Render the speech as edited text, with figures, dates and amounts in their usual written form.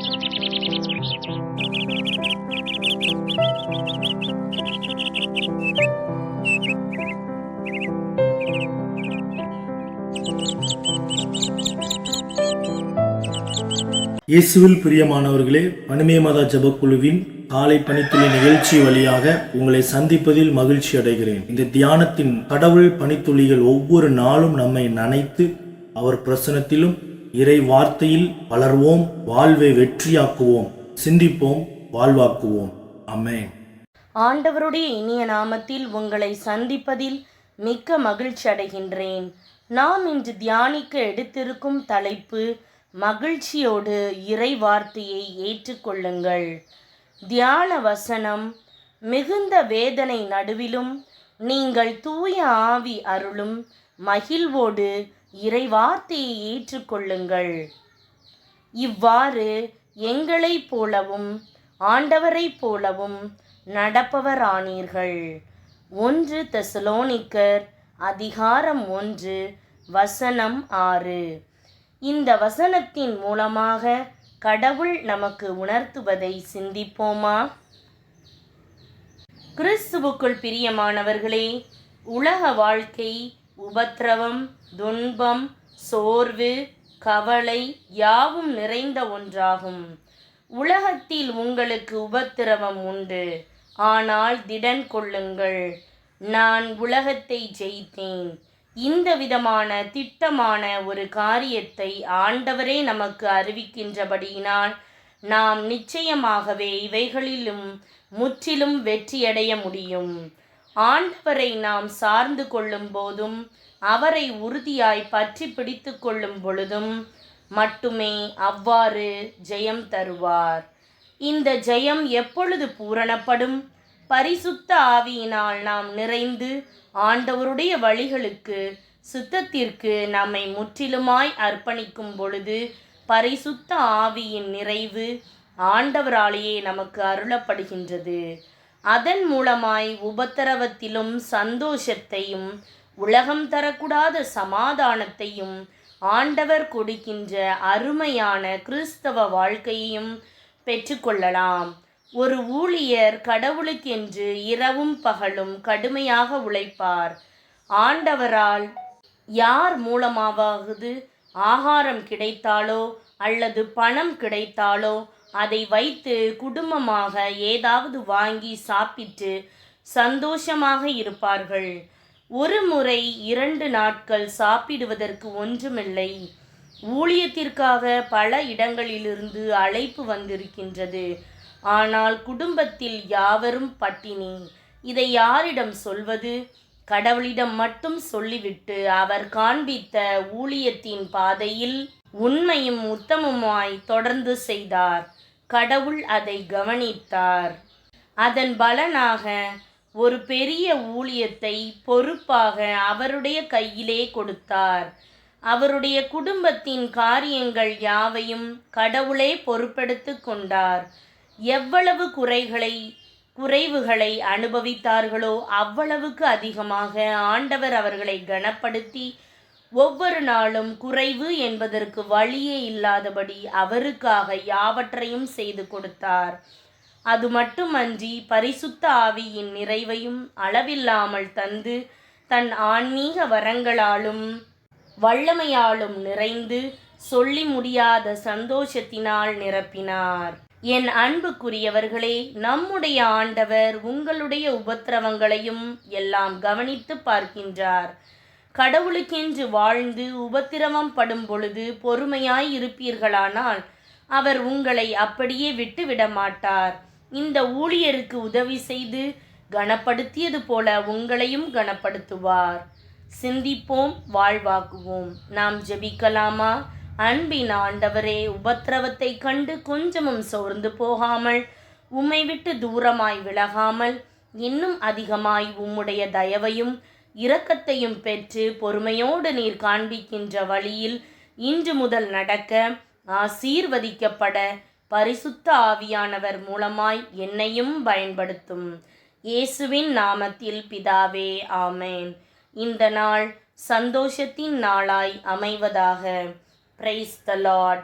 இயேசுவில் பிரியமானவர்களே, பனிமே மத ஜபக்குழுவின் காலை பணித்துளி நிகழ்ச்சி வழியாக உங்களை சந்திப்பதில் மகிழ்ச்சி அடைகிறேன். இந்த தியானத்தின் கடவுள் பணித்துளிகள் ஒவ்வொரு நாளும் நம்மை நனைத்து அவர் பிரசனத்திலும் இறை வார்த்தையில் வளர்வோம், வாழ்வை வெற்றியாக்குவோம், சிந்திப்போம், வாழ்வாக்குவோம். ஆமென். ஆண்டவருடைய இனிய நாமத்தில் உங்களை சந்திப்பதில் மிக்க மகிழ்ச்சி அடைகின்றேன். நாம் இன்று தியானிக்க எடுத்திருக்கும் தலைப்பு, மகிழ்ச்சியோடு இறை வார்த்தையை ஏற்றுக்கொள்ளுங்கள். தியான வசனம், மிகுந்த வேதனை நடுவிலும் நீங்கள் தூய ஆவி அருளும் மகிழ்வோடு இறை வார்த்தையை ஏற்றுக்கொள்ளுங்கள். இவ்வாறு எங்களைப் போலவும் ஆண்டவரைப் போலவும் நடப்பவரானீர்கள். 1 தெசலோனிக்கர் அதிகாரம் 1 வசனம் 6. இந்த வசனத்தின் மூலமாக கடவுள் நமக்கு உணர்த்துவதை சிந்திப்போமா? கிறிஸ்துவுக்குள் பிரியமானவர்களே, உலக வாழ்க்கை உபத்திரவம், துன்பம், சோர்வு, கவலை யாவும் நிறைந்த ஒன்றாகும். உலகத்தில் உங்களுக்கு உபத்திரவம் உண்டு, ஆனால் திடன் கொள்ளுங்கள், நான் உலகத்தை ஜெயித்தேன். இந்த விதமான திட்டமான ஒரு காரியத்தை ஆண்டவரே நமக்கு அறிவிக்கின்றபடியினால் நாம் நிச்சயமாகவே இவைகளிலும் முற்றிலும் வெற்றியடைய முடியும். ஆண்டவரை நாம் சார்ந்து கொள்ளும் போதும் அவரை உறுதியாய் பற்றி பிடித்து கொள்ளும் பொழுதும் மட்டுமே அவ்வாறு ஜெயம் தருவார். இந்த ஜெயம் எப்பொழுது பூரணப்படும்? பரிசுத்த ஆவியினால் நாம் நிறைந்து ஆண்டவருடைய வழிகளுக்கு சுத்தத்திற்கு நம்மை முற்றிலுமாய் அர்ப்பணிக்கும் பொழுது பரிசுத்த ஆவியின் நிறைவு ஆண்டவராலேயே நமக்கு அருளப்படுகின்றது. அதன் மூலமாய் உபத்திரவத்திலும் சந்தோஷத்தையும் உலகம் தரக்கூடாத சமாதானத்தையும் ஆண்டவர் கொடுக்கின்ற அருமையான கிறிஸ்தவ வாழ்க்கையையும் பெற்றுக்கொள்ளலாம். ஒரு ஊழியர் கடவுளுக்கென்று இரவும் பகலும் கடுமையாக உழைப்பார். ஆண்டவரால் யார் மூலமாவது ஆகாரம் கிடைத்தாலோ அல்லது பணம் கிடைத்தாலோ அதை வைத்து குடும்பமாக ஏதாவது வாங்கி சாப்பிட்டு சந்தோஷமாக இருப்பார்கள். ஒரு முறை 2 நாட்கள் சாப்பிடுவதற்கு ஒன்றுமில்லை. ஊழியத்திற்காக பல இடங்களிலிருந்து அழைப்பு வந்திருக்கின்றது. ஆனால் குடும்பத்தில் யாவரும் பட்டினி. இதை யாரிடம் சொல்வது? கடவுளிடம் மட்டும் சொல்லிவிட்டு அவர் காண்பித்த ஊழியத்தின் பாதையில் உண்மையும் உத்தமமாய் தொடர்ந்து செய்தார். கடவுள் அதை கவனித்தார். அதன் பலனாக ஒரு பெரிய ஊழியத்தை பொறுப்பாக அவருடைய கையிலே கொடுத்தார். அவருடைய குடும்பத்தின் காரியங்கள் யாவையும் கடவுளே பொறுப்பெடுத்து கொண்டார். எவ்வளவு குறைவுகளை அனுபவித்தார்களோ அவ்வளவுக்கு அதிகமாக ஆண்டவர் அவர்களை கனப்படுத்தி ஒவ்வொரு நாளும் குறைவு என்பதற்கு வழியே இல்லாதபடி அவருக்காக யாவற்றையும் செய்து கொடுத்தார். அது மட்டுமன்றி பரிசுத்த ஆவியின் நிறைவையும் அளவில்லாமல் தந்து தன் ஆன்மீக வரங்களாலும் வல்லமையாலும் நிறைந்து சொல்லி முடியாத சந்தோஷத்தினால் நிரப்பினார். என் அன்புக்குரியவர்களே, நம்முடைய ஆண்டவர் உங்களுடைய உபத்திரவங்களையும் எல்லாம் கவனித்து பார்க்கின்றார். கடவுளுக்கென்று வாழ்ந்து உபத்திரவம் படும் பொழுது பொறுமையாய் இருப்பீர்களானால் அவர் உங்களை அப்படியே விட்டுவிட மாட்டார். இந்த ஊழியருக்கு உதவி செய்து கனப்படுத்தியது போல உங்களையும் கனப்படுத்துவார். சிந்திப்போம், வாழ்வாக்குவோம். நாம் ஜெபிக்கலாமா? அன்பின் ஆண்டவரே, உபத்திரவத்தை கண்டு கொஞ்சமும் சோர்ந்து போகாமல், உம்மை விட்டு தூரமாய் விலகாமல், இன்னும் அதிகமாய் உம்முடைய தயவையும் இரக்கத்தையும் பெற்று பொறுமையோடு நீர் காண்பிக்கின்ற வழியில் இன்று முதல் நடக்க ஆசீர்வதிக்கப்பட பரிசுத்த ஆவியானவர் மூலமாய் என்னையும் பயன்படுத்தும். இயேசுவின் நாமத்தில் பிதாவே, ஆமென். இந்த நாள் சந்தோஷத்தின் நாளாய் அமைவதாக. Praise the Lord.